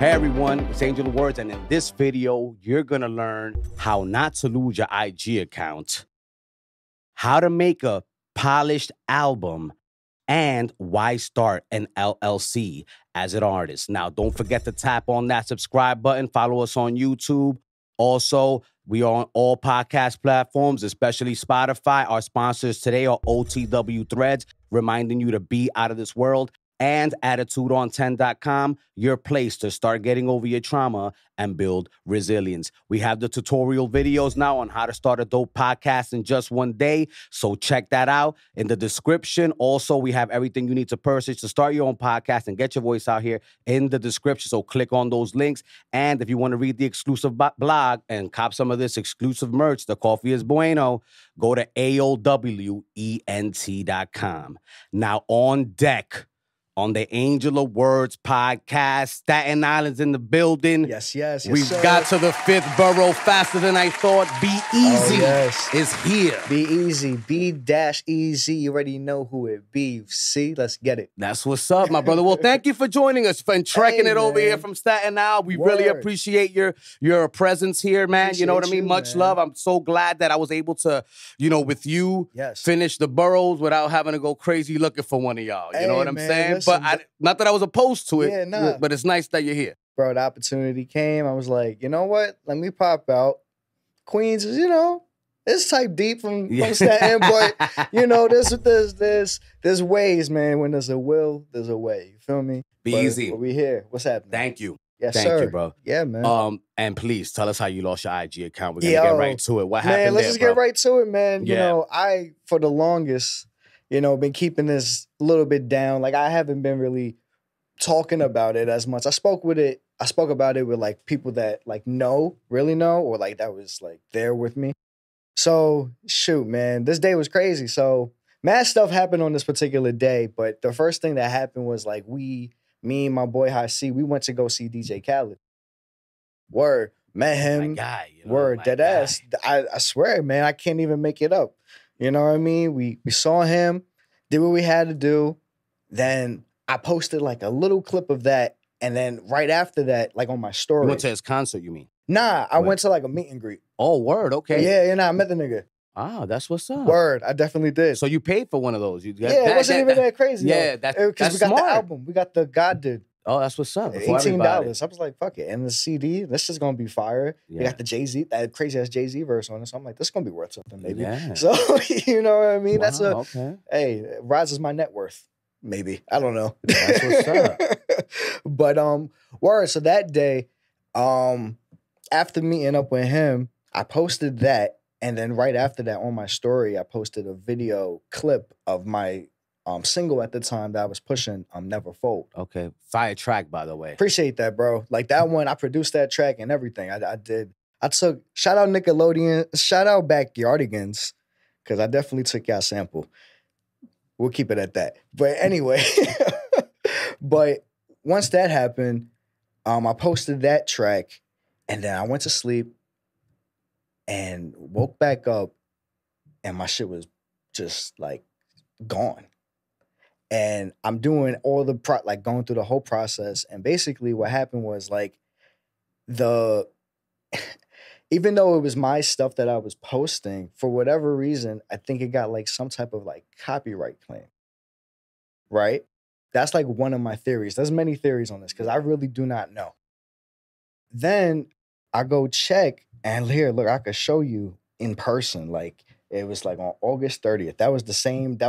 Hey everyone, it's Angel of Words, and in this video, you're gonna learn how not to lose your IG account, how to make a polished album, and why start an LLC as an artist. Now, don't forget to tap on that subscribe button, follow us on YouTube. Also, we are on all podcast platforms, especially Spotify. Our sponsors today are OTW Threads, reminding you to be out of this world, and AttitudeOn10.com, your place to start getting over your trauma and build resilience. We have the tutorial videos now on how to start a dope podcast in just one day, so check that out in the description. Also, we have everything you need to purchase to start your own podcast and get your voice out here in the description, so click on those links. And if you want to read the exclusive blog and cop some of this exclusive merch, the coffee is bueno, go to AOWENT.com. Now on deck, on the Angel of Words podcast, Staten Island's in the building. Yes, we got to the 5th borough faster than I thought. Be Easy is here. Be Easy, B-Easy. You already know who it be. See, let's get it. That's what's up, my brother. Well, thank you for joining us and trekking it over here from Staten Island. We really appreciate your presence here, man. You know what I mean? Much love. I'm so glad that I was able to, with you, finish the boroughs without having to go crazy looking for one of y'all. You know what I'm saying? But not that I was opposed to it, but it's nice that you're here. Bro, the opportunity came. I was like, you know what? Let me pop out. Queens is, it's type deep from Staten, but, there's ways, man. When there's a will, there's a way. You feel me? Be easy. But we here. What's happening? Thank you. Yes, Thank you, bro. Yeah, man. And please tell us how you lost your IG account. We're going to get right to it. What happened let's just get right to it, man. Yeah. I, for the longest, been keeping this a little bit down. Like, I haven't been really talking about it as much. I spoke about it with, like, people that, like, really know, or, like, that was, like, there with me. So, shoot, man, this day was crazy. So, mad stuff happened on this particular day, but the first thing that happened was, like, me and my boy High C, we went to go see DJ Khaled. Word. Met him. My guy. Word. Deadass. I swear, man, I can't even make it up. You know what I mean? We saw him, did what we had to do. Then I posted like a little clip of that. And then right after that, like on my story. You went to his concert, you mean? Nah, I went to like a meet and greet. Oh, word. Okay. Yeah, I met the nigga. Ah, that's what's up. Word, I definitely did. So you paid for one of those? It wasn't even that crazy. Yeah, because we got the album. We got the God Did. Oh, that's what's up. $18. I was like, fuck it. And the CD, this is going to be fire. Yeah. We got the Jay-Z, that crazy-ass Jay-Z verse on it. So I'm like, this is going to be worth something, maybe. Yeah. So, you know what I mean? Wow, hey, rises my net worth. Maybe. I don't know. That's what's up. But, word. So that day, after meeting up with him, I posted that. And then right after that, on my story, I posted a video clip of my single at the time that I was pushing, Never Fold. Okay. Fire track, by the way. Appreciate that, bro. Like that one, I produced that track and everything. I did. Shout out Nickelodeon, shout out Backyardigans, because I definitely took y'all sample. We'll keep it at that. But anyway, but once that happened, I posted that track and then I went to sleep and woke back up and my shit was just like gone. And I'm doing all the going through the whole process. And basically what happened was like even though it was my stuff that I was posting, for whatever reason, I think it got like some type of like copyright claim. Right? That's like one of my theories. There's many theories on this because I really do not know. Then I go check and here, look, I could show you in person. Like, it was like on August 30th. That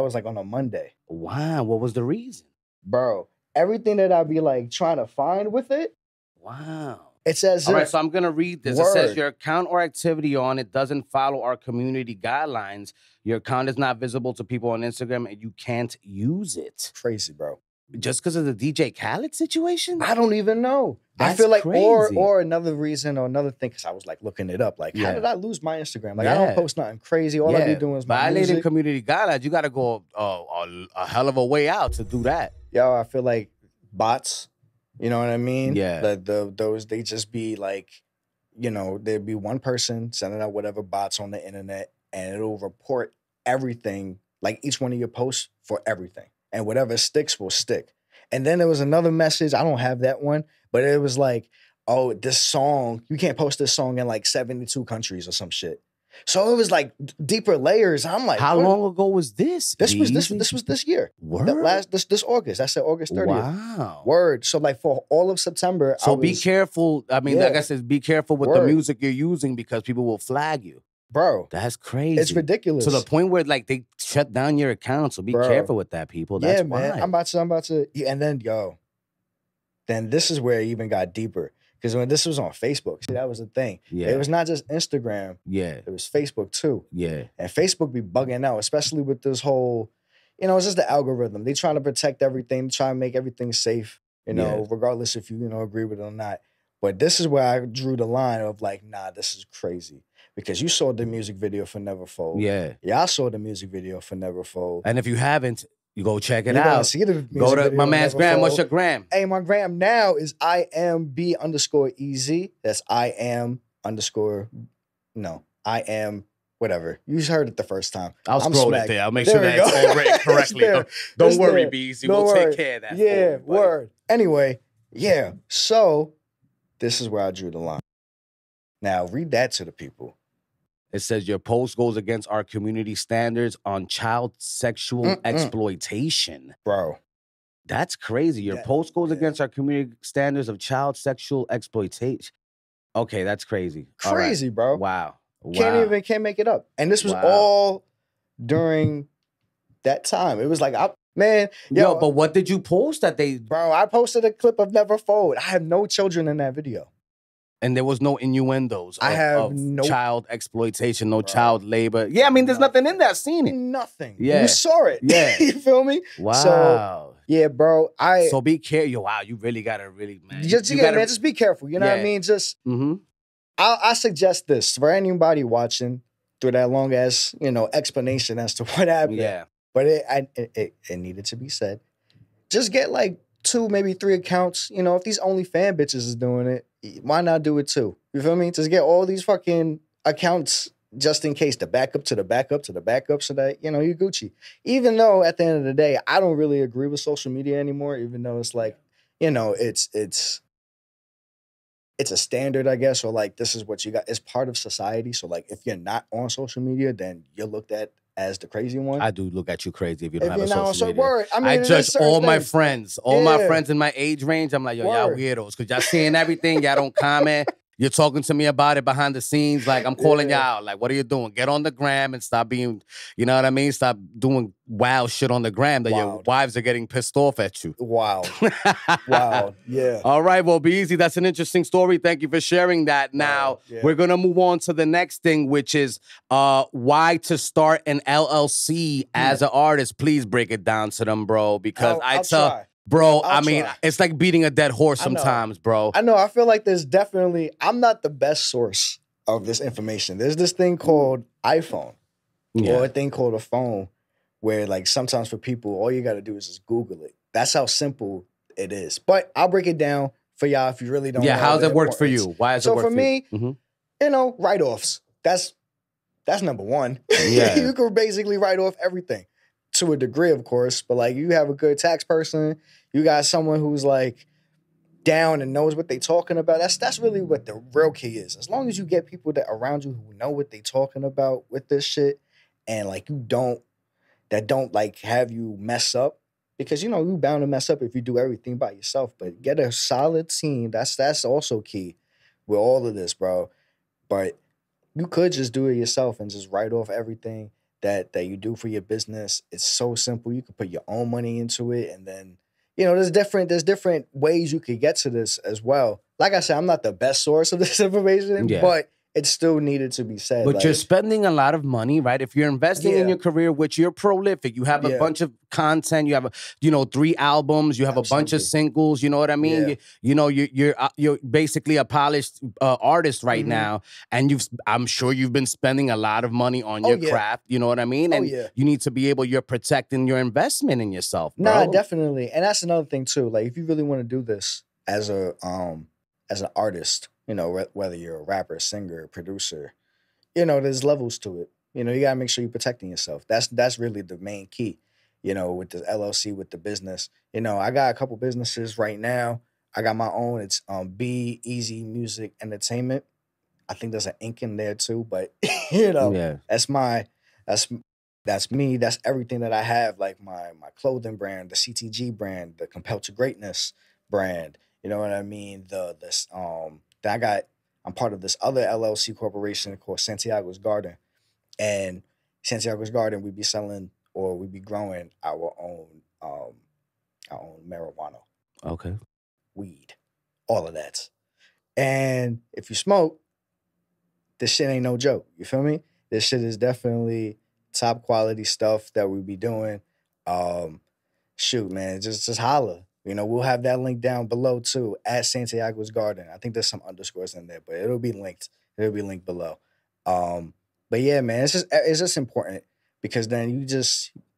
was like on a Monday. Wow. What was the reason? Bro, everything that I'd be like trying to find with it. Wow. It says, all right, so I'm going to read this. It says your account or activity on it doesn't follow our community guidelines. Your account is not visible to people on Instagram and you can't use it. Crazy, bro. Just because of the DJ Khaled situation? I don't even know. That's I feel like, crazy. or another reason or another thing, because I was like looking it up. Like, how did I lose my Instagram? Like, I don't post nothing crazy. All I be doing is my violating music. community guidelines. You got to go a hell of a way out to do that. Yo, I feel like bots, you know what I mean? Yeah. Those, they just be like, there'd be one person sending out whatever bots on the internet and it'll report everything, like each one of your posts for everything. And whatever sticks will stick. And then there was another message. I don't have that one, but it was like, oh, this song, you can't post this song in like 72 countries or some shit. So it was like deeper layers. I'm like, How what? long ago was this? This was Beezy? this year. Word? This August. I said August 30th. Wow. Word. So like for all of September, So be careful. I mean, Yeah. like I said, be careful with the music you're using because people will flag you. Bro, That's crazy. it's ridiculous. To the point where like they shut down your account. So be careful with that, people. That's man. wild. I'm about to. And then then this is where it even got deeper. Because when this was on Facebook, see, that was the thing. Yeah. It was not just Instagram. Yeah. It was Facebook too. Yeah. And Facebook be bugging out, especially with this whole, it's just the algorithm. They trying to protect everything, try to make everything safe, regardless if you, agree with it or not. But this is where I drew the line of like, nah, this is crazy. Because you saw the music video for Neverfold. Yeah. Yeah, I saw the music video for Neverfold. And if you haven't, you go check it You're gonna out. see the music Go to video my on man's gram. Neverfold. What's your gram? Hey, my gram now is IMB_EZ. That's whatever. You heard it the first time. I'll scroll it there. I'll make sure we that's go. all written correctly. Don't worry, Beezy. We'll take care of that. Yeah, for you, word. Anyway, yeah. So this is where I drew the line. Now read that to the people. It says your post goes against our community standards on child sexual exploitation. Bro. That's crazy. Your post goes against our community standards of child sexual exploitation. Okay, that's crazy. Crazy, bro. Wow. Can't make it up. And this was all during that time. It was like, yo, but what did you post that they... Bro, I posted a clip of Neverfold. I have no children in that video. And there was no innuendos of no child exploitation, no child labor. Yeah, I mean, there's nothing in there. I've seen it. Nothing. Yeah. You saw it. Yeah. You feel me? Wow. So, yeah, bro. So be careful. Yo, wow, you really got to man. Just be careful. You know what I mean? Just, I suggest this for anybody watching through that long ass, explanation as to what happened. Yeah. But it needed to be said. Just get like 2, maybe 3 accounts. If these OnlyFans bitches is doing it, why not do it too? You feel me? Just get all these fucking accounts just in case, the backup to the backup to the backup, so that, you're Gucci. Even though at the end of the day, I don't really agree with social media anymore, even though it's like, it's a standard, I guess, or like, this is what you got. It's part of society. So like, if you're not on social media, then you're looked at as the crazy one. I do look at you crazy if you don't have a social media. Word. I mean, I judge all my things. friends, my friends in my age range. I'm like, yo, y'all weirdos, because y'all seeing everything. Y'all don't comment. You're talking to me about it behind the scenes. Like, I'm calling y'all out. Like, what are you doing? Get on the gram and stop being, you know what I mean? Stop doing wild shit on the gram that your wives are getting pissed off at you. Wow. Wow. Yeah. All right. Well, be easy. That's an interesting story. Thank you for sharing that. Now, we're going to move on to the next thing, which is why to start an LLC as an artist. Please break it down to them, bro, because I'll try. Bro, I'll try. It's like beating a dead horse sometimes, bro. I know. I feel like there's definitely, I'm not the best source of this information. There's this thing called iPhone or a thing called a phone where like sometimes for people, all you got to do is just Google it. That's how simple it is. But I'll break it down for y'all if you really don't know. Yeah, how's it worked for you? Why has it worked for you? So for me, write-offs. That's number one. Yeah. You can basically write off everything. To a degree, of course, but like you have a good tax person, you got someone who's like down and knows what they talking about. That's really what the real key is. As long as you get people that around you who know what they talking about with this shit, and like don't like have you mess up, because you bound to mess up if you do everything by yourself. But get a solid team. That's also key with all of this, bro. But you could just do it yourself and just write off everything that you do for your business. It's so simple. You can put your own money into it, and then there's different ways you could get to this as well. Like I said, I'm not the best source of this information, but it still needed to be said. But you're spending a lot of money, right? If you're investing in your career, which you're prolific, you have a bunch of content, you have 3 albums, you have a bunch of singles, you know what I mean? You're basically a polished artist right now, and I'm sure you've been spending a lot of money on your craft, you know what I mean? And you need to be able, you're protecting your investment in yourself, bro. Nah, definitely. And that's another thing too. Like if you really want to do this as an artist, whether you're a rapper, singer, producer, there's levels to it. You gotta make sure you're protecting yourself. That's really the main key. with the LLC, with the business. I got a couple businesses right now. I got my own. It's Be Easy Music Entertainment. I think there's an ink in there too, but Yeah. that's that's me. That's everything that I have, like my clothing brand, the CTG brand, the Compelled to Greatness brand. You know what I mean? I'm part of this other LLC corporation called Santiago's Garden. And Santiago's Garden, we be selling or we be growing our own marijuana, Okay. weed, all of that. And if you smoke, this shit ain't no joke. You feel me? This shit is definitely top quality stuff that we be doing. Shoot, man, just holla. We'll have that link down below too at Santiago's Garden. I think there's some underscores in there, but it'll be linked. It'll be linked below. But yeah, man, it's just important because then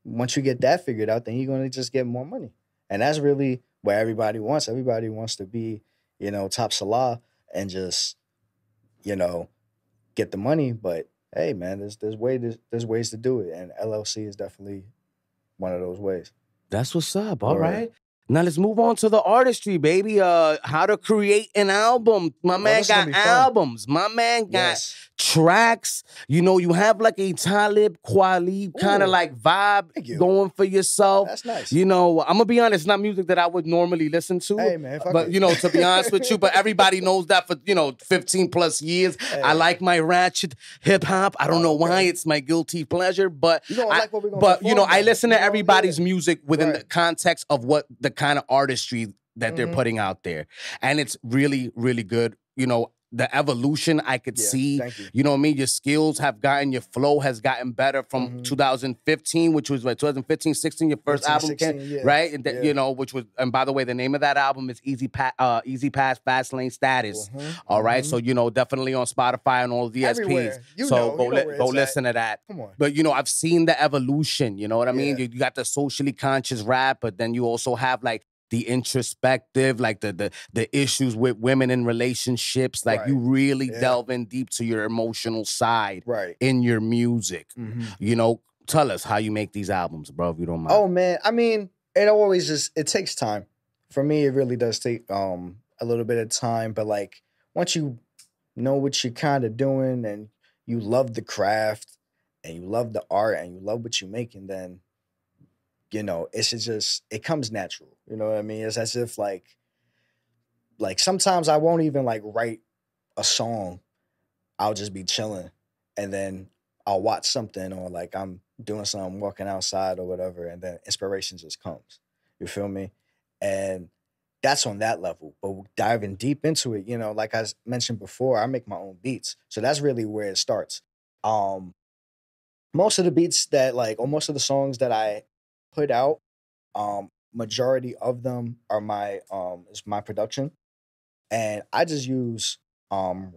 once you get that figured out, then you're gonna just get more money, and that's really what everybody wants. Everybody wants to be, top Salah and just, get the money. But hey, man, there's ways to do it, and LLC is definitely one of those ways. That's what's up. All right. Now let's move on to the artistry, baby. How to create an album. My man got albums. My man got tracks. You have like a Talib Kweli kind of like vibe going for yourself. That's nice. I'm gonna be honest, it's not music that I would normally listen to. Hey, man, but to be honest with you, but everybody knows that for 15 plus years. Hey. I like my ratchet hip hop. I don't know why it's my guilty pleasure, but I listen to everybody's music within the context of what the kind of artistry that they're putting out there. And it's really, really good. The evolution I could see. You know what I mean? Your skills have gotten, your flow has gotten better from 2015, which was 2015, 16, your first album came, right? And which was, and by the way, the name of that album is Easy Pass, Fast Lane Status. All right. So, definitely on Spotify and all the DSPs. So go listen to that. Come on. But, I've seen the evolution, you know what I mean? You got the socially conscious rap, but then you also have like the introspective, like the issues with women in relationships, like you really delve in deep to your emotional side in your music. Tell us how you make these albums, bro, if you don't mind. Oh, man. I mean, it takes time. For me, it really does take a little bit of time, but like once you know what you're kind of doing and you love the craft and you love the art and you love what you're making, then it comes natural. You know what I mean? It's as if like sometimes I won't even like write a song. I'll just be chilling and then I'll watch something or like I'm doing something, walking outside or whatever, and then inspiration just comes. You feel me? And that's on that level. But diving deep into it, like I mentioned before, I make my own beats. So that's really where it starts. Most of the beats or most of the songs that I put out, majority of them are is my production, and I just use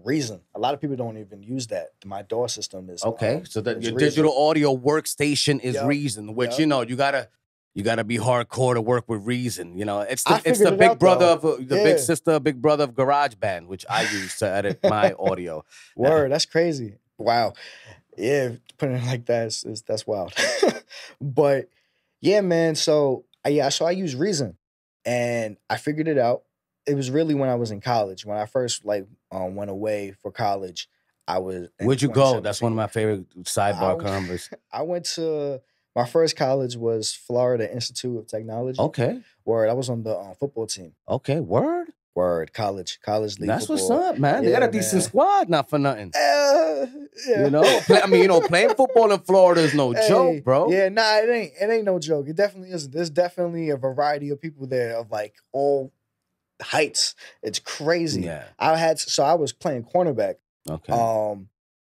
Reason. A lot of people don't even use that. My DAW system is okay. So that your Reason. Digital audio workstation is Reason, which you gotta be hardcore to work with Reason. It's the big brother of big sister, big brother of GarageBand, which I use to edit my audio. Word, that's crazy. Wow, yeah, putting it like that that's wild. But yeah, man. So I use Reason, and I figured it out. It was really when I was in college. When I first went away for college, I was. Where'd you go? That's one of my favorite sidebar convos. I went to my first college was Florida Institute of Technology. Okay. Word. I was on the football team. Okay. Word. College league. That's football. What's up, man. They got a decent squad, not for nothing. Yeah. Playing football in Florida is no joke, bro. Yeah, nah, it ain't no joke. It definitely isn't. There's definitely a variety of people there of like all heights. It's crazy. Yeah. I was playing cornerback. Okay.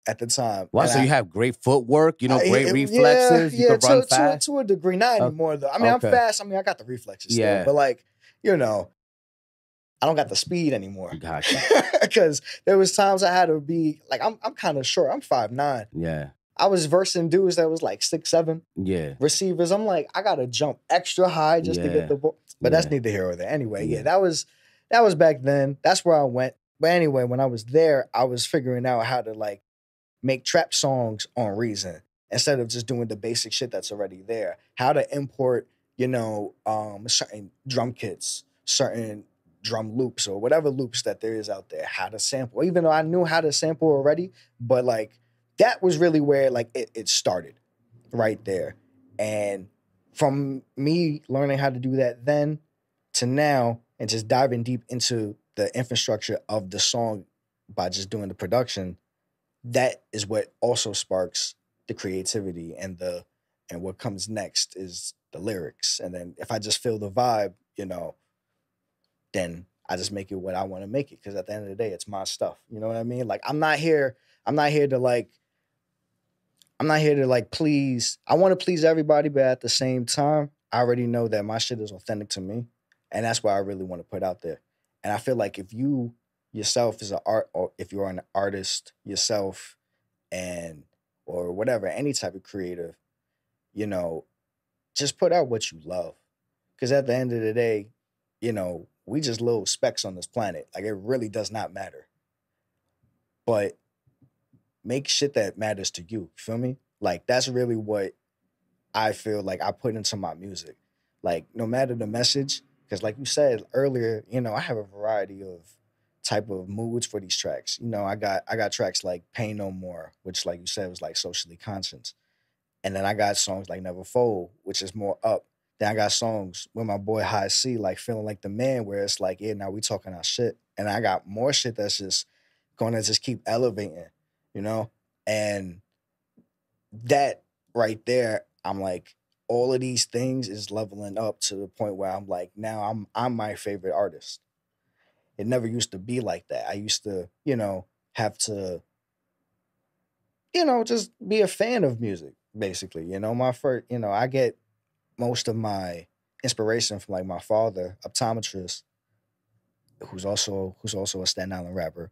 At the time. Wow, so you have great footwork, great reflexes. You can run fast. To a degree, not anymore though. I mean, I'm fast. I mean, I got the reflexes still, but like, I don't got the speed anymore. Gotcha. Because there was times I had to be like, I'm kind of short. I'm 5'9". Yeah. I was versing dudes that was like 6'7". Yeah. Receivers. I'm like, I gotta jump extra high just to get the ball. But that's neither here or there. Anyway, that was back then. That's where I went. But anyway, when I was there, I was figuring out how to like make trap songs on Reason. instead of just doing the basic shit that's already there. How to import, certain drum kits, certain drum loops or whatever loops that there is out there, how to sample, even though I knew how to sample already, but like that was really where like it started right there. And from me learning how to do that then to now and just diving deep into the infrastructure of the song by just doing the production, that is what also sparks the creativity and what comes next is the lyrics. And then if I just feel the vibe, then I just make it what I want to make it. Because at the end of the day, it's my stuff. You know what I mean? Like I'm not here to like please. I want to please everybody, but at the same time, I already know that my shit is authentic to me. And that's what I really want to put out there. And I feel like if you yourself is an art, or if you're an artist yourself or whatever, any type of creative, just put out what you love. Because at the end of the day, we just little specks on this planet. Like it really does not matter. But make shit that matters to you. Feel me? Like that's really what I feel like I put into my music. Like no matter the message, because like you said earlier, I have a variety of type of moods for these tracks. I got tracks like Pain No More, which like you said was like socially conscious. And then I got songs like Never Fold, which is more up. Then I got songs with my boy High C, like Feeling Like the Man, where it's like, yeah, now we talking our shit. And I got more shit that's just going to just keep elevating, And that right there, I'm like, all of these things is leveling up to the point where I'm like, now I'm my favorite artist. It never used to be like that. I used to, have to, just be a fan of music, basically. My first, I get most of my inspiration from like my father, optometrist, who's also a Staten Island rapper.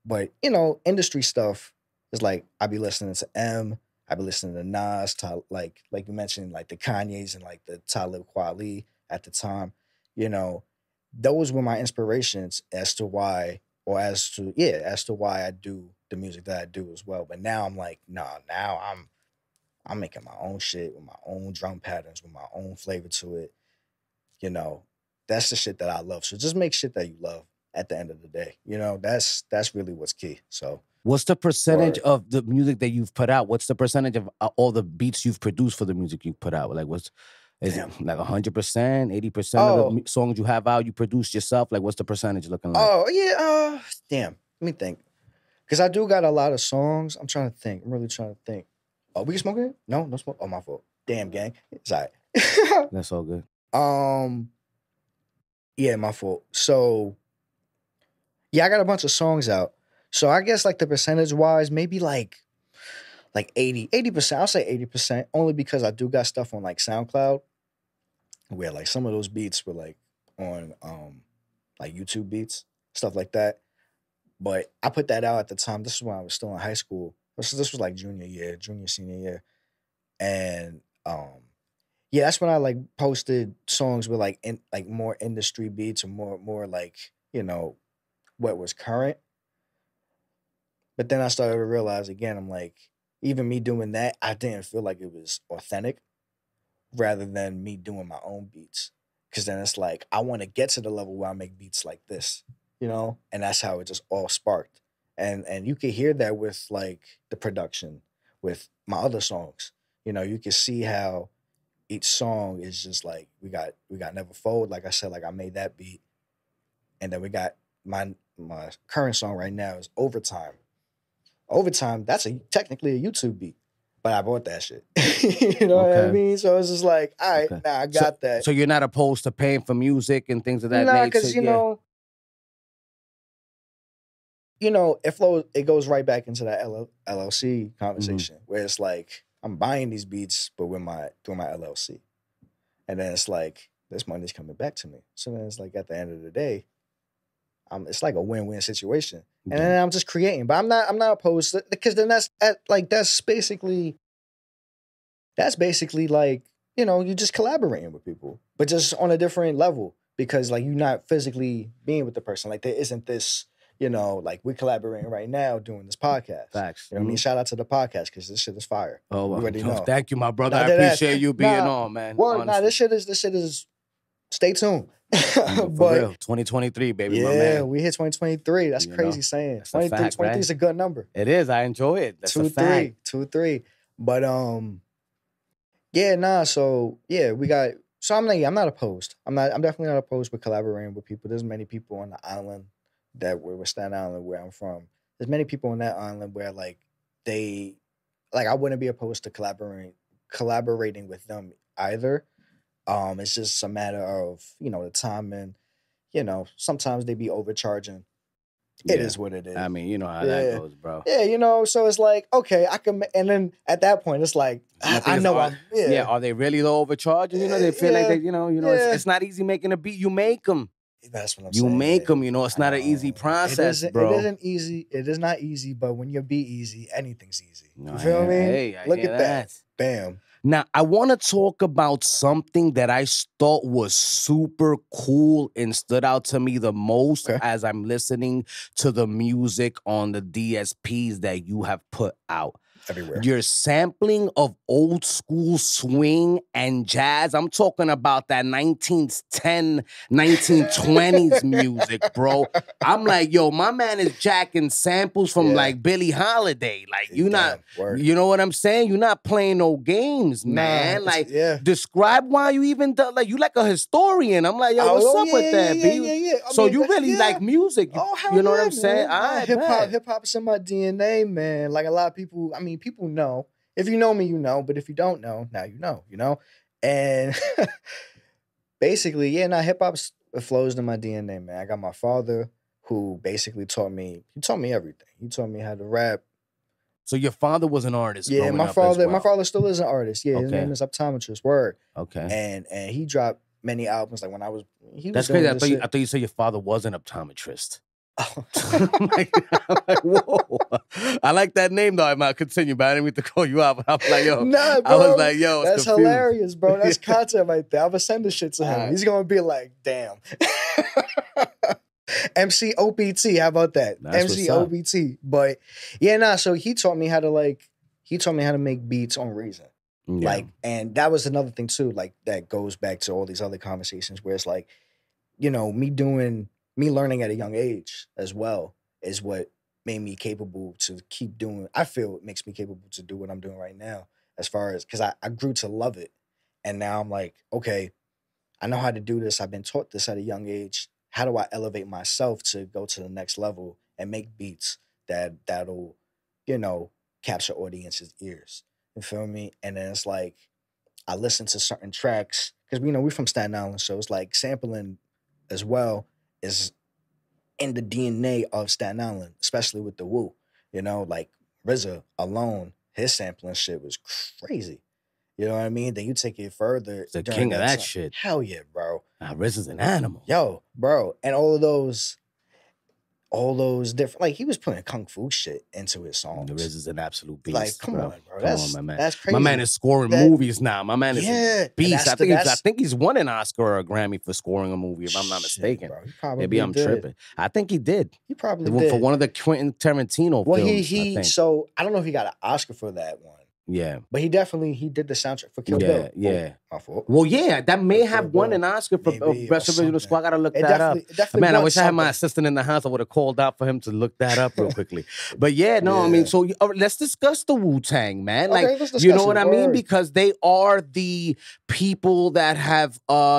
But, industry stuff is like I be listening to I be listening to Nas, like you mentioned, like the Kanyes and like the Talib Kweli at the time. Those were my inspirations as to why I do the music that I do as well. But now I'm like, nah, now I'm making my own shit with my own drum patterns, with my own flavor to it. That's the shit that I love. So just make shit that you love at the end of the day. That's really what's key. So what's the percentage of the music that you've put out? What's the percentage of all the beats you've produced for the music you've put out? Like is it like 100%, 80% of the songs you have out, you produced yourself? Like what's the percentage looking like? Oh, yeah. Damn. Let me think. Because I do got a lot of songs. I'm trying to think. I'm really trying to think. Oh, we can smoke it? No smoke. Oh, my fault. Damn, gang. It's all right. That's all good. Yeah, my fault. So, yeah, I got a bunch of songs out. So I guess like the percentage wise, maybe like 80%. I'll say 80%, only because I do got stuff on like SoundCloud where like some of those beats were like on like YouTube beats, stuff like that. But I put that out at the time. This is when I was still in high school. This was like junior, senior year. And yeah, that's when I like posted songs with like more industry beats or more like, what was current. But then I started to realize again, I'm like, even me doing that, I didn't feel like it was authentic rather than me doing my own beats. Because then it's like, I want to get to the level where I make beats like this, and that's how it just all sparked. And you could hear that with like the production with my other songs. You can see how each song is just like, we got Never Fold. Like I said, like I made that beat. And then we got my current song right now is Overtime. Overtime, that's technically a YouTube beat, but I bought that shit. You know what I mean? So it's just like, all right, now I got that. So you're not opposed to paying for music and things of that nature? Nah, because it goes right back into that LLC conversation where it's like I'm buying these beats, but through my LLC, and then it's like this money's coming back to me. So then it's like at the end of the day, it's like a win-win situation. And then I'm just creating. But I'm not opposed to, because then that's basically like, you're just collaborating with people, but just on a different level, because like you're not physically being with the person. Like there isn't this, you know, like we're collaborating right now doing this podcast. Facts. You know what I mean? Shout out to the podcast because this shit is fire. Oh, You well, already know. thank you, my brother. Nah, I dead ass. appreciate you being Nah, on, man. Word, nah, honestly. this shit is. Stay tuned. For But real, 2023, baby, my yeah, man. we hit 2023. That's You crazy know, saying. that's a fact, 23 right? is a good number. It is. I enjoy it. That's a 2-3, fact. 2-3. But yeah, nah. So yeah, we got. So I'm not opposed. I'm definitely not opposed with collaborating with people. There's many people on the island that we're Staten Island, where I'm from. There's many people on that island where like I wouldn't be opposed to collaborating with them either. It's just a matter of, you know, the time, and you know, sometimes they be overcharging. It is what it is. I mean, you know how that goes, bro. Yeah, you know, so it's like, okay, I can, and then at that point, it's like, I know are they really low overcharging? You know, they feel like they, you know, it's not easy making a beat. You make them. That's what I'm you saying. make them, you know, it's not an easy process, bro. It isn't easy. It is not easy, but when you be easy, anything's easy. No, You feel me? Hey, Look at that. Bam. Now, I want to talk about something that I thought was super cool and stood out to me the most as I'm listening to the music on the DSPs that you have put out. Everywhere. Your sampling of old school swing and jazz. I'm talking about that 1910, 1920s music, bro. I'm like, yo, my man is jacking samples from like Billie Holiday. Like, you know what I'm saying? You're not playing no games, man. Like, describe why you even like you like a historian. I'm like, yo, what's up with that, B? So you really like music. You know what I'm saying? Hip hop is in my DNA, man. Like a lot of people, I mean, people know. If you know me, you know. But if you don't know, now you know. And basically, hip hop flows in my DNA, man. I got my father who basically taught me everything. He taught me how to rap. So your father was an artist. Yeah, my father still is an artist. Yeah, his name is Optometrist. Word. Okay. And he dropped many albums. Like when That's crazy. I thought you said your father was an optometrist. Oh. I'm like, whoa. I like that name though. I might continue, but I didn't mean to call you out. But I was like, yo. Nah, bro. I was like, yo, that's confused. Hilarious, bro. That's content right there. I'm gonna send this shit to him. He's gonna be like, damn. MC OPT, how about that? MC OPT. But so he taught me how to make beats on Reason. Yeah. Like, and that was another thing too, like that goes back to all these other conversations where it's like, you know, me learning at a young age as well is what made me capable to keep doing. I feel it makes me capable to do what I'm doing right now, as far as, because I grew to love it. And now I'm like, okay, I know how to do this. I've been taught this at a young age. How do I elevate myself to go to the next level and make beats that'll, you know, capture audience's ears? You feel me? And then it's like, I listen to certain tracks, because, you know, we're from Staten Island, so it's like sampling as well is in the DNA of Staten Island, especially with the Wu. You know, like RZA alone, his sampling shit was crazy. You know what I mean? Then you take it further. The king of that shit. Hell yeah, bro. Nah, RZA's an animal. Yo, bro. And all those different, like, he was putting kung fu shit into his songs. The RZA's an absolute beast. Like, come on, bro. Come on, my man. That's crazy. My man is scoring movies now. My man is a beast. I think he's won an Oscar or a Grammy for scoring a movie, if I'm not mistaken. Bro, maybe I'm tripping. I think he did. He probably did. For one of the Quentin Tarantino films. So I don't know if he got an Oscar for that one. Yeah. But he did the soundtrack for Kill Bill. Yeah. My fault. Well, yeah, that may have won an Oscar for Best Original Score. I gotta look that up. Man, I wish I had my assistant in the house. I would have called out for him to look that up real quickly. But I mean, so let's discuss the WU-TANG, man. Okay, like, you know what I mean? Because they are the people that have,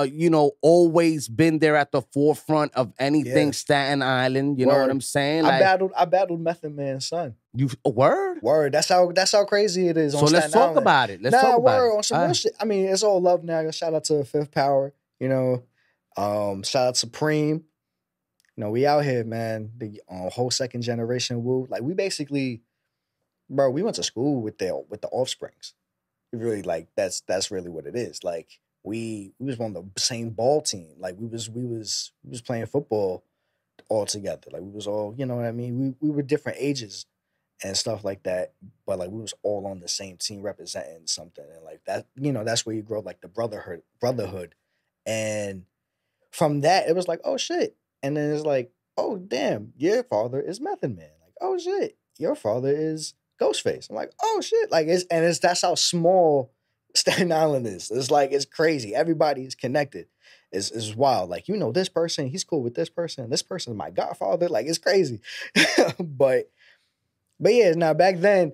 you know, always been there at the forefront of anything Staten Island. You know what I'm saying? Like, I battled Method Man's son. You word? That's how crazy it is. So let's talk about it. Let's talk about it. On some real shit. I mean, it's all love now. Shout out to Fifth Power. You know, shout out Supreme. You know, we out here, man. The whole second generation Wu. Like, we basically, bro, we went to school with the Offsprings. Really, like, that's really what it is. Like, we was on the same ball team. Like, we was playing football all together. Like, we was all, you know what I mean? We were different ages and stuff like that, but like we was all on the same team representing something, and like that, you know, that's where you grow like the brotherhood, and from that it was like, oh shit, and then it's like oh damn, your father is Method Man. Like, oh shit, your father is Ghostface. I'm like, oh shit, like it's that's how small Staten Island is. It's like it's crazy. Everybody is connected. It's wild. Like, you know, this person, he's cool with this person. This person is my godfather. Like, it's crazy. but yeah, now back then,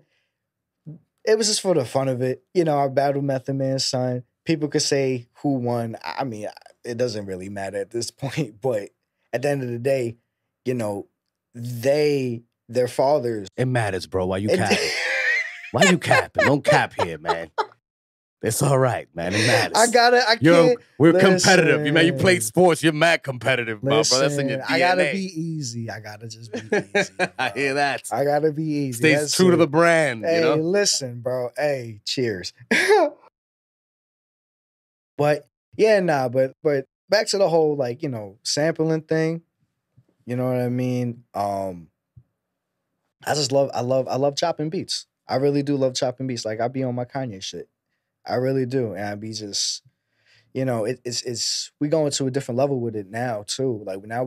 it was just for the fun of it. You know, I battled Method Man's son. People could say who won. I mean, it doesn't really matter at this point. But at the end of the day, you know, their fathers. It matters, bro. Why you capping? Why you capping? Don't cap here, man. It's all right, man. It matters. We're competitive. You play sports. You're mad competitive, bro. That's in your DNA. I gotta be easy. I gotta just be easy. I hear that. I gotta be easy. Stays true to the brand. Hey, you know? Listen, bro. Hey, cheers. But yeah, but back to the whole, like, you know, sampling thing. You know what I mean? I love chopping beats. I really do love chopping beats. Like, I be on my Kanye shit. I really do. And I be just, you know, it's we going to a different level with it now too. Like, now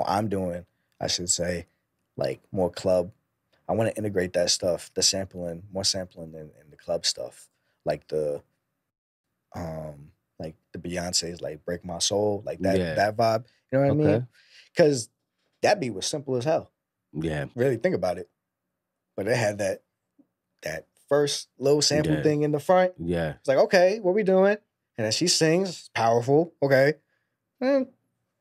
I'm doing, I should say, like, more club. I want to integrate that stuff, more sampling in the club stuff. Like the Beyonce's, like, Break My Soul, like that vibe. You know what I mean? Because that beat was simple as hell. Yeah. Really think about it. But it had that first little sample thing in the front. Yeah. It's like, okay, what we doing? And then she sings, powerful. Okay. And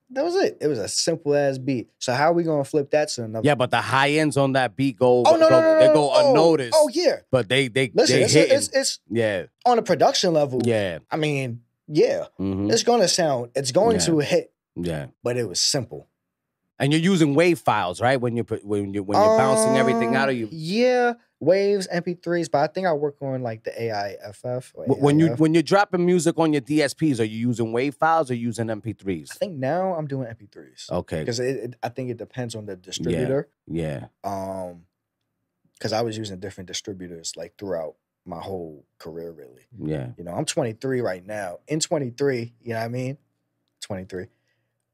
that was it. It was a simple ass beat. So how are we gonna flip that to another? Yeah, but the high ends on that beat go. Oh no, they go unnoticed. Oh yeah. But they listen. It's yeah, on a production level. Yeah. I mean, yeah. Mm-hmm. It's going to hit. Yeah. But it was simple. And you're using wave files, right? When you're bouncing everything out of you. Yeah, waves, MP3s, but I think I work on, like, the AIFF. When you're dropping music on your DSPs, are you using wave files or using MP3s? I think now I'm doing MP3s. Okay. Because I think it depends on the distributor. Yeah. Because I was using different distributors, like, throughout my whole career, really. Yeah. You know, I'm 23 right now. In 23, you know what I mean? 23.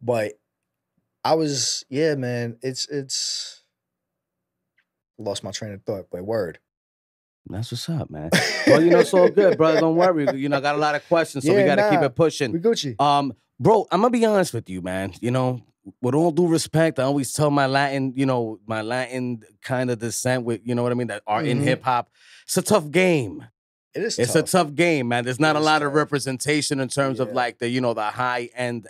But I was, yeah, man, it's lost my train of thought, but word. That's what's up, man. Well, you know, it's all good, brother. Don't worry. You know, I got a lot of questions, so we got to keep it pushing. We Gucci. Bro, I'm going to be honest with you, man. You know, with all due respect, I always tell my Latin kind of descent with, you know what I mean, that are in hip hop. It's a tough game. It's a tough game, man. There's not a lot of representation in terms of, like, the, you know, the high end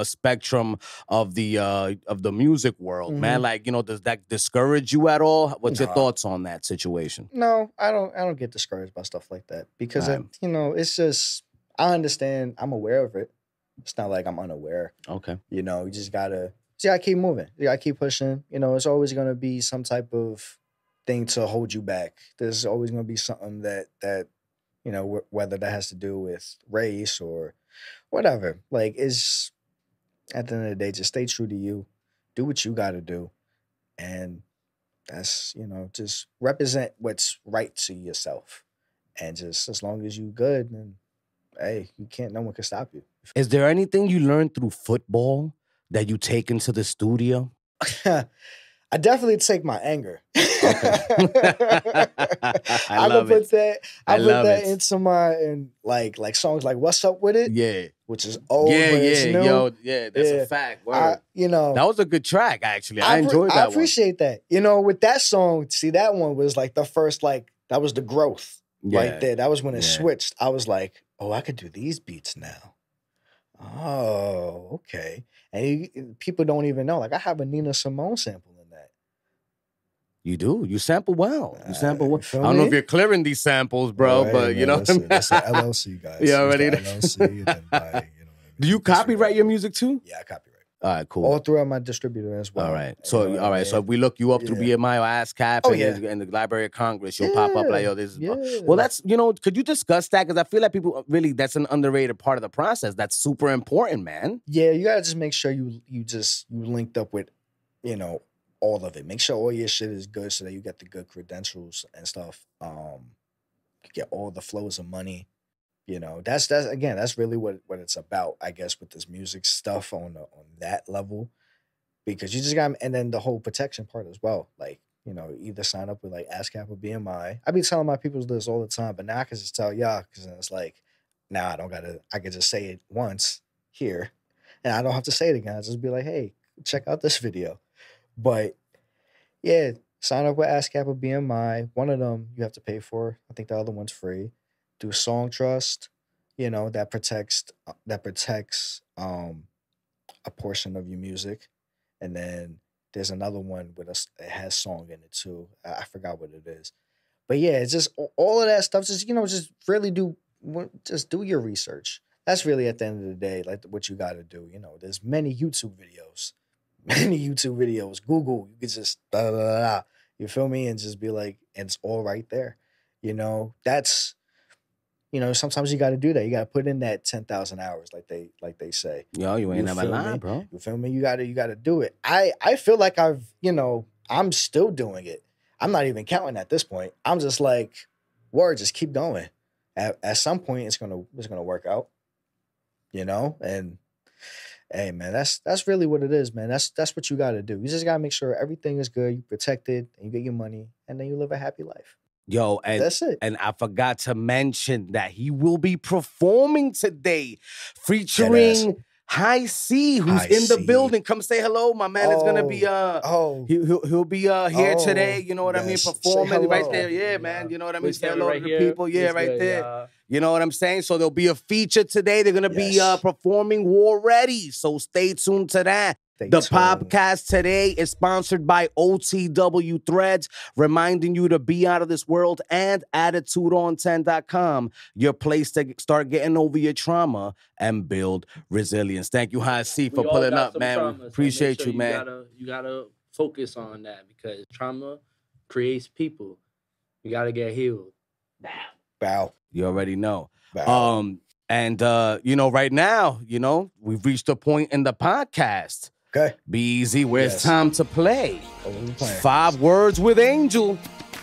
spectrum of the music world, man. Like, you know, does that discourage you at all? What's your thoughts on that situation? No, I don't get discouraged by stuff like that because you know, it's just, I understand. I'm aware of it. It's not like I'm unaware. Okay. You know, you just gotta keep moving. You gotta keep pushing. You know, it's always gonna be some type of thing to hold you back. There's always gonna be something that you know, whether that has to do with race or whatever. Like, it's, at the end of the day, just stay true to you. Do what you got to do. And that's, you know, just represent what's right to yourself. And just, as long as you good, then, hey, no one can stop you. Is there anything you learned through football that you take into the studio? I definitely take my anger. Okay. I love put that into my like songs like "What's Up With It," yeah, which is old. Yeah, but it's new. Yo, yeah, that's a fact. You know, that was a good track. Actually, I enjoyed that. I appreciate that. You know, with that song, see, that one was like the first, like, that was the growth right there. That was when it switched. I was like, oh, I could do these beats now. Oh, okay. And people don't even know. Like, I have a Nina Simone sample in that. You do. You sample well. You sample well. I don't know if you're clearing these samples, bro, right, but you know. That's an LLC, guys. You already LLC. And then do you copyright your music too? Yeah, I copyright. All right, cool. All throughout my distributor as well. All right. So, So if we look you up through BMI or ASCAP and the Library of Congress, you'll pop up like, yo, this is... Well, that's, you know, could you discuss that? Because I feel like people really, that's an underrated part of the process. That's super important, man. Yeah, you got to just make sure you linked up with, you know, all of it. Make sure all your shit is good so that you get the good credentials and stuff. Get all the flows of money. You know, that's really what it's about, I guess, with this music stuff on that level. because you just got, and then the whole protection part as well. Like, you know, either sign up with like ASCAP or BMI. I be telling my people this all the time, but now I can just tell y'all because it's like, now I don't gotta. I can just say it once here, and I don't have to say it again. I just be like, hey, check out this video. But yeah, sign up with ASCAP or BMI. One of them you have to pay for. I think the other one's free. Do Song Trust. You know, that protects a portion of your music, and then there's another one with it has song in it too. I forgot what it is, but yeah, it's just all of that stuff. Just, you know, just really do your research. That's really at the end of the day like what you got to do. You know, there's many YouTube videos, Google. You could just you feel me, and just be like, and it's all right there. You know, that's. You know, sometimes you got to do that. You got to put in that 10,000 hours, like they say. Yo, you ain't never lying, bro. You feel me? You got to do it. I feel like I'm still doing it. I'm not even counting at this point. I'm just like, word, just keep going. At some point, it's gonna work out. You know, and hey, man, that's really what it is, man. That's what you got to do. You just got to make sure everything is good, you protected, and you get your money, and then you live a happy life. Yo, and that's it. And I forgot to mention that he will be performing today, featuring High C, who's in the building. Come say hello, my man. It's gonna be he'll be here today. You know what I mean? Performing right there, yeah, man. You know what I mean? Say hello to the people, yeah, right there. You know what I'm saying? So there'll be a feature today. They're gonna be performing War Ready. So stay tuned to that. The podcast today is sponsored by OTW Threads, reminding you to be out of this world, and AttitudeOn10.com, your place to start getting over your trauma and build resilience. Thank you, High C, for pulling up, man. Trauma, we appreciate you, man. You gotta focus on that because trauma creates people. You gotta get healed. Bow. You already know. Bow. And you know, right now, you know, we've reached a point in the podcast. Okay. Be easy, where it's time to play. What are we playing? 5 Words with Angel.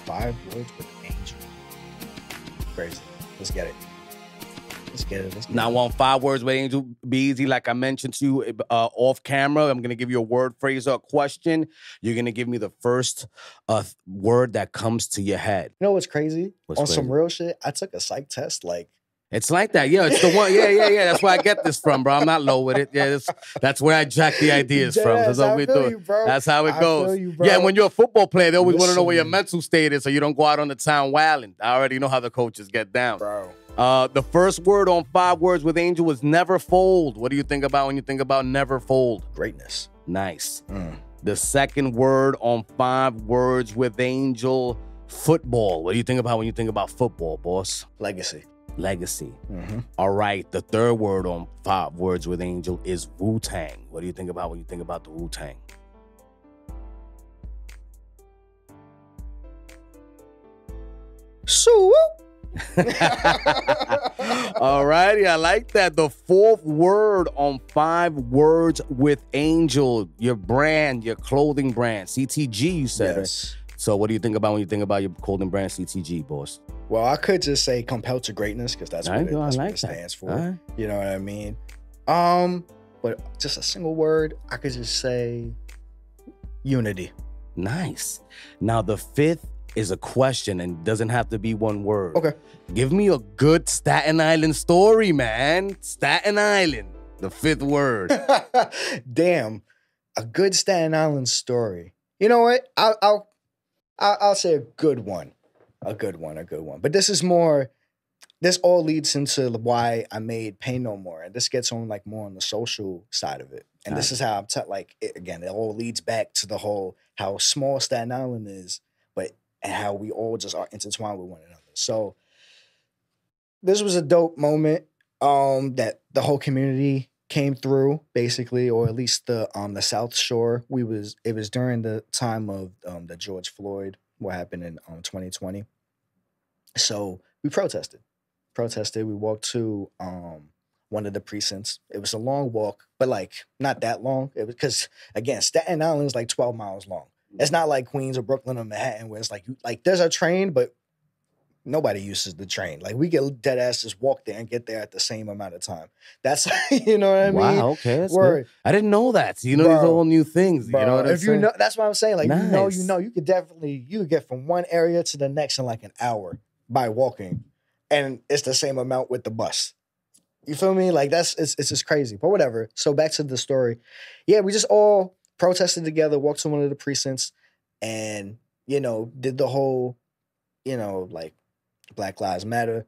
5 Words with Angel. Crazy. Let's get it. Now on 5 Words with Angel, be easy. Like I mentioned to you off camera, I'm going to give you a word, phrase, or a question. You're going to give me the first word that comes to your head. You know what's crazy? Some real shit, I took a psych test like. It's like that. Yeah, it's the one. Yeah. That's where I get this from, bro. I'm not low with it. Yeah, that's where I jack the ideas from. That's what we do. That's how it goes. Yeah, when you're a football player, they always want to know where your mental state is so you don't go out on the town wilding. I already know how the coaches get down. Bro. The first word on 5 Words with Angel is never fold. What do you think about when you think about never fold? Greatness. Nice. The second word on 5 Words with Angel, football. What do you think about when you think about football, boss? Legacy. Mm-hmm. All right. The third word on 5 Words with Angel is WU-TANG. What do you think about when you think about the WU-TANG? So. All righty, I like that. The fourth word on 5 Words with Angel, your brand, your clothing brand, CTG, you said. Yes. Right? So what do you think about when you think about your clothing brand, CTG, boss? Well, I could just say compelled to greatness because that's what it stands for. Right. You know what I mean? But just a single word, I could just say unity. Nice. Now, the fifth is a question and doesn't have to be one word. Okay. Give me a good Staten Island story, man. Staten Island, the 5th word. Damn, a good Staten Island story. You know what? I'll say a good one. A good one. But this all leads into why I made Pay No More. And this gets on like more on the social side of it. And this is how I'm it all leads back to the whole how small Staten Island is, and how we all just are intertwined with one another. So this was a dope moment that the whole community came through, basically, or at least the South Shore. It was during the time of the George Floyd, what happened in 2020. So we protested. We walked to one of the precincts. It was a long walk, but like not that long. It was because again, Staten Island is like 12 miles long. It's not like Queens or Brooklyn or Manhattan where it's like there's a train, but Nobody uses the train. Like we get dead ass just walk there and get there at the same amount of time. That's you know what I mean? Wow, okay, that's Word. good. I didn't know that. You know, these are Bro, all new things. Bro, You know what I'm if saying? you know, that's what I'm saying. Like Nice. you could get from one area to the next in like an hour by walking, and it's the same amount with the bus. You feel me? Like it's just crazy. But whatever. So back to the story. Yeah, we just all protested together, walked to one of the precincts, and did the whole, like Black Lives Matter.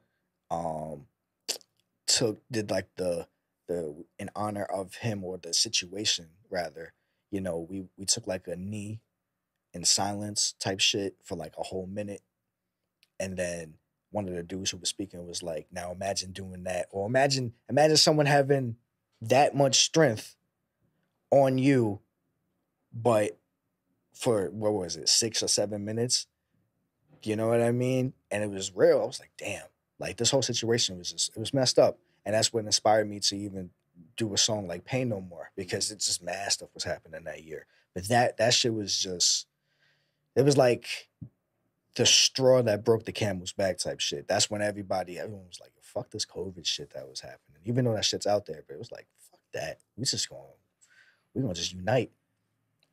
Did like the in honor of him, or the situation rather. We took like a knee in silence type shit for like a whole minute, and then one of the dudes who was speaking was like, now imagine doing that, or imagine someone having that much strength on you, but for, what was it, 6 or 7 minutes? You know what I mean? And it was real. I was like, damn, like this whole situation it was messed up. And that's what inspired me to even do a song like Pain No More, because it's just mad stuff was happening that year. But that shit was just, it was like the straw that broke the camel's back type shit. That's when everyone was like, fuck this COVID shit that was happening. Even though that shit's out there, but it was like, fuck that. We're gonna just unite.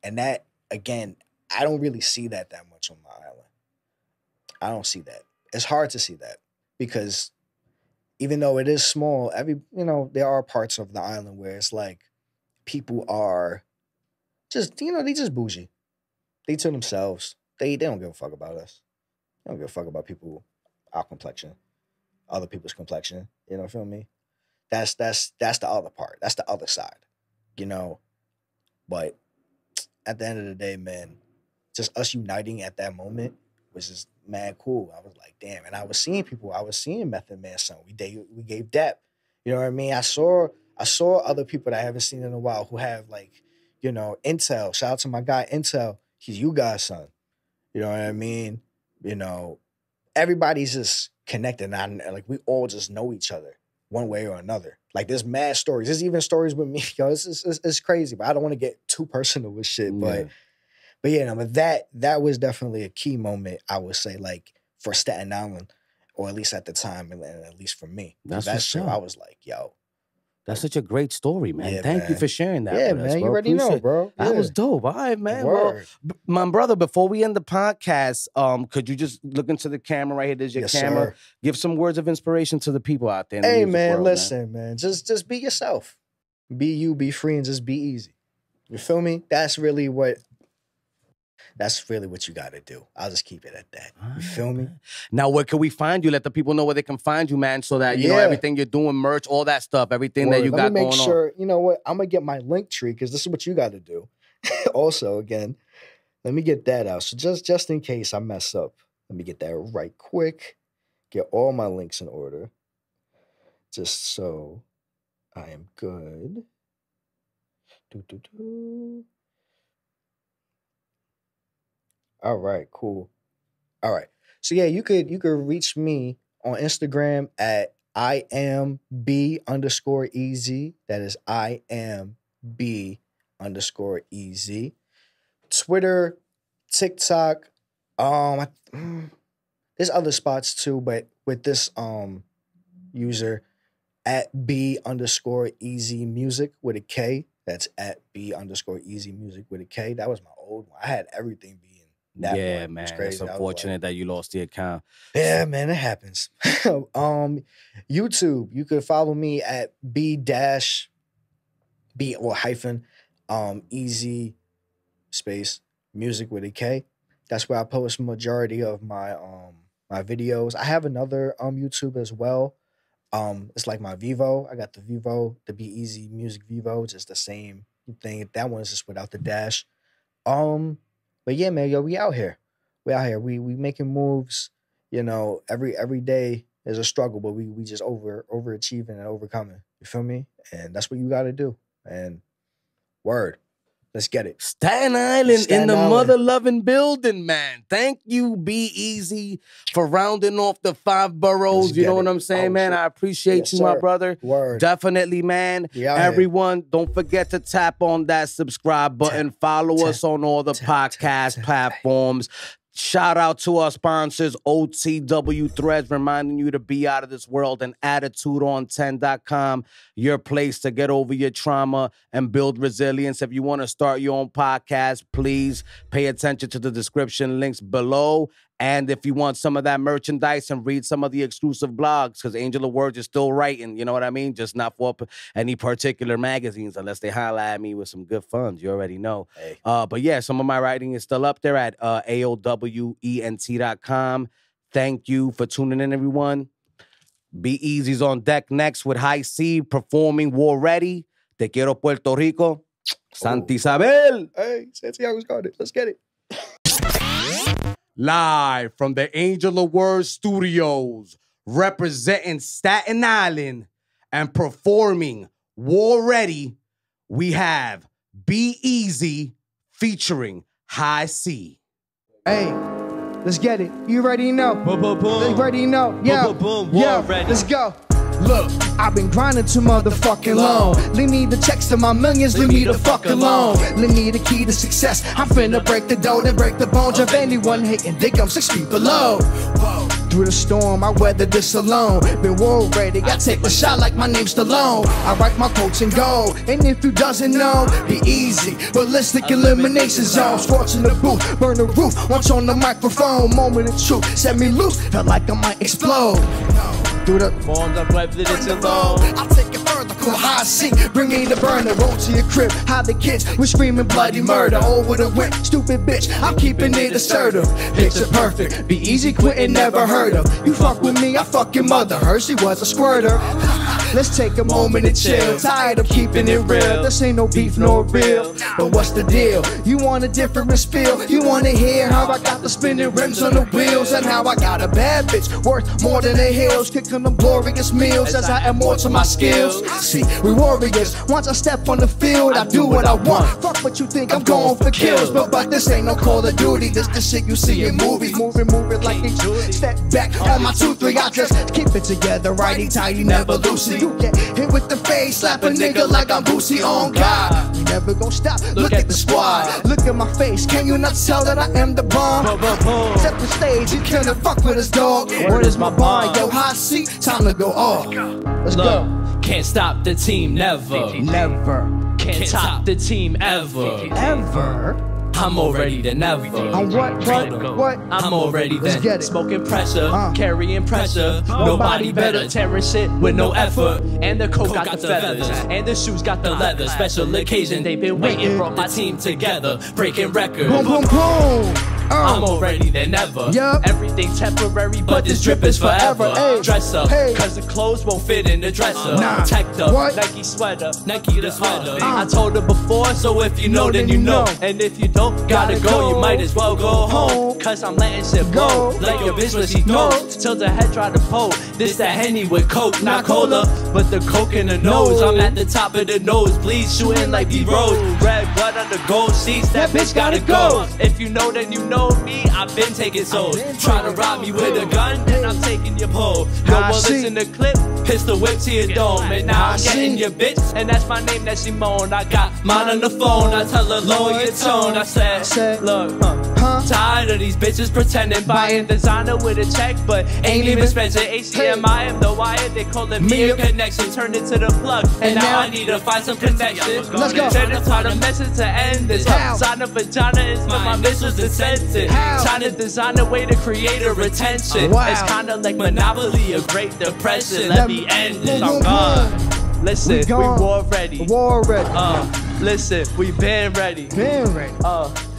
And that, again, I don't really see that much on my island. I don't see that. It's hard to see that, because even though it is small, there are parts of the island where it's like people are just, they just bougie. They to themselves. They don't give a fuck about us. They don't give a fuck about our complexion, other people's complexion. Feel me? That's the other part. That's the other side, But at the end of the day, man, just us uniting at that moment was just mad cool. I was like, damn. And I was seeing Method Man son. We gave dap. You know what I mean? I saw other people that I haven't seen in a while who have like, Intel. Shout out to my guy Intel. He's you guys' son. You know what I mean? Everybody's just connected. And like we all just know each other one way or another. Like there's mad stories. There's even stories with me. It's crazy, but I don't want to get too personal with shit. Yeah. But yeah, but that was definitely a key moment, I would say, like for Staten Island, or at least at the time, and at least for me. That's that what's shit, up. I was like, yo. That's such a great story, man. Yeah, Thank you man. for sharing that Yeah, with us, man. bro. You already know, Appreciate- bro. That Yeah. was dope. All right, man. Word. Well, my brother, before we end the podcast, could you just look into the camera right here? There's your Yes, camera. sir. Give some words of inspiration to the people out there in the Hey, music man, world, listen, man. Just be yourself. Be you, be free, and just be easy. You feel me? That's really what you got to do. I'll just keep it at that. You feel me? Now, where can we find you? Let the people know where they can find you, man, so that, you know, Yeah. everything you're doing, merch, all that stuff, everything that you Let got me make going sure, you know what? I'm going to get my link tree, because this is what you got to do. Also, again, let me get that out. So just in case I mess up, let me get that right quick. Get all my links in order. Just so I am good. All right, cool. All right. So yeah, you could reach me on Instagram at IamB_EZ. That is IamB_EZ. Twitter, TikTok. There's other spots too, but with this user at B_EZ music with a K. That's at B_EZ music with a K. That was my old one. I had everything being that Yeah, one. man. It's It's crazy. I was unfortunate that you lost the account. yeah, man, it happens. YouTube, you could follow me at B-B or hyphen EZ space music with a K. That's where I post majority of my my videos. I have another YouTube as well. It's like my Vivo. I got the Vivo, the Be Easy Music Vivo, just the same thing. That one's just without the dash. But yeah, man, yo, we out here. We making moves. You know, every day is a struggle, but we just overachieving and overcoming. You feel me? And that's what you got to do. And word. Let's get it. Staten Island Staten in the Island. mother-loving building, man. Thank you, Be Easy, for rounding off the 5 boroughs. Let's You get know it. what I'm saying, Oh, man? shit. I appreciate Yes, you, my sir. brother. Word. Definitely, man. We out here. Everyone, don't forget to tap on that subscribe button. Follow us on all the podcast platforms. Shout out to our sponsors, OTW Threads, reminding you to be out of this world, and AttitudeOn10.com, your place to get over your trauma and build resilience. If you want to start your own podcast, please pay attention to the description links below. And if you want some of that merchandise and read some of the exclusive blogs, because Angel of Words is still writing, you know what I mean? Just not for any particular magazines, unless they highlight at me with some good funds. You already know. Hey. But yeah, some of my writing is still up there at AOWENT.com. Thank you for tuning in, everyone. Be Easy's on deck next with High C performing War Ready. Te quiero, Puerto Rico. Santa Isabel. Hey, Santiago's got it. Let's get it. Live from the Angel of Words studios, representing Staten Island and performing War Ready, we have Be Easy featuring High C. Hey, let's get it. You already know. Boom, boom, boom. You already know. Yeah, boom, boom, war ready. Let's go. Look, I've been grinding too motherfucking long. Leave me the checks to my millions, leave me the fuck alone. Leave me the key to success. I'm finna break the dough and break the bones of anyone hating. Think I'm 6 feet below. Whoa. Through the storm, I weathered this alone. Been war ready, I take the shot like my name's Stallone. I write my quotes and go. And if you doesn't know, be easy. Ballistic elimination zone. Scorching the booth, burn the roof. Once on the microphone, moment of truth. Set me loose, felt like I might explode. Through the forms of evidence alone. I'll take it further, call High C. Bring me the burner, roll to your crib. Hide the kids, we're screaming bloody murder. Over the whip, stupid bitch, I'm keeping it assertive. Picture perfect, be easy, quitting, never heard of. You fuck with me, I fuck your mother. Her, she was a squirter. Let's take a moment to chill. Tired of keeping it real. This ain't no beef nor real. But what's the deal? You want a different spiel? You wanna hear how I got the spinning rims on the wheels and how I got a bad bitch worth more than the hills, kicking them glorious meals as I add more to my skills. See, we warriors. Once I step on the field, I do what I want. Fuck what you think, I'm going for kills. But this ain't no Call of Duty. This the shit you see in movies. Moving like a Judy. Step back on my 2-3. I just keep it together, righty tighty, never loosey. You get hit with the face, slap a nigga like I'm Boosie on God. We never gon' stop, look at the squad. Look at my face, can you not tell that I am the bomb? Set the stage, you cannot fuck with us, dog. Word is my bond, yo, High C, time to go off. Let's go. Can't stop the team, never. Never. Can't top the team, ever. Ever. I'm more ready than ever. On what? I'm more ready Let's than get it. smoking pressure, carrying pressure. Nobody better, tearing shit with no effort. And the coat got the feathers, and the shoes got the leather. Special occasion, they've been waiting. Brought my team together, breaking records. Boom, boom, boom. I'm more ready than ever. Yup. Everything temporary, but this drip is forever. Hey. Dress up, Hey. cause the clothes won't fit in the dresser. Nah. Protect up, What? Nike sweater, Nike the sweater. I told her before, so if you know, then you know. And if you don't, gotta go, you might as well go home. Cause I'm letting shit blow. Let your bitch when she throws. Till the head try to pull. This that Henny with Coke, not cola, but the Coke in the nose. I'm at the top of the nose, bleed, shooting like D-Rose. Red blood on the gold sheets, that bitch gotta go. If you know, then you know me, I've been taking souls. Try to rob me with a gun, then I'm taking your pole. Yo, well, listen to clip, pistol whip to your dome. And now I'm getting your bitch, and that's my name, that's Simone. I got mine on the phone, I tell her lower your tone. I said, look, tired of these bitches pretending, buying designer with a check, but ain't even spending HDMI and the wire. They calling me a connection, turned it to the plug, and now I need to find some connection. Let's go. Then it's hard a message to end this. Sign a vagina is my missiles incentive. Trying to design a way to create a retention. It's kinda like Monopoly, a Great Depression. Let me end this, I'm gone. Listen, we war ready. War ready. Listen, we been ready. Been ready.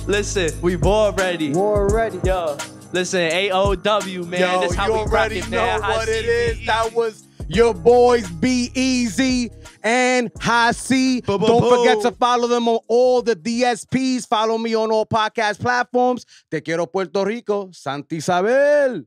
Listen, we war ready. War ready. Yo, listen, AOW, man. Yo, This how you we already rock it, know man. what it is. That was your boys Be Easy and High C. Don't forget to follow them on all the DSPs. Follow me on all podcast platforms. Te quiero, Puerto Rico. Santa Isabel.